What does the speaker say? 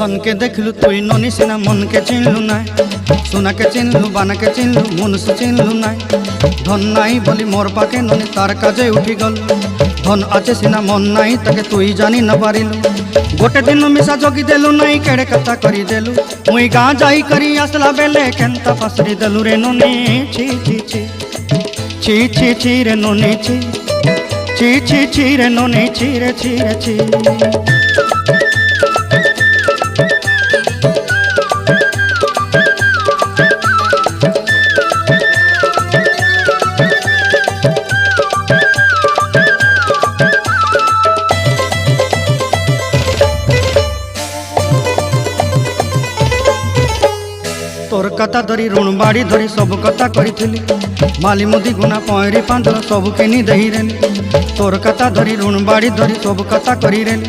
धन के देखलु तुई ननी सिना मन के चिन्हलु ना सोना के चिन्हलु बाना के चिन्हलु मनुष्य चिन्हलु ना धन नाई बोली मोर पाके ननी तार काजे उठी गल धन आचे सिना मन नाई ताके तुई जानी न पारिलु गोटे दिन मिसा जगी देलु नाई केड़े कथा करी देलु मुई गाँ जाई करी आसला बेले केंता फासरी देलु रे ननी छी छी छी छी छी छी रे ननी छी छी छी छी रे ननी छी रे छी रे छी। तोर कथा धरी ऋण बाड़ी धरी सब कथा करी माली मुदी गुना पहरी पांदर सब किनी दही रेली तोर कथा धरी ऋण बाड़ी धरी सब कथा करी रेली।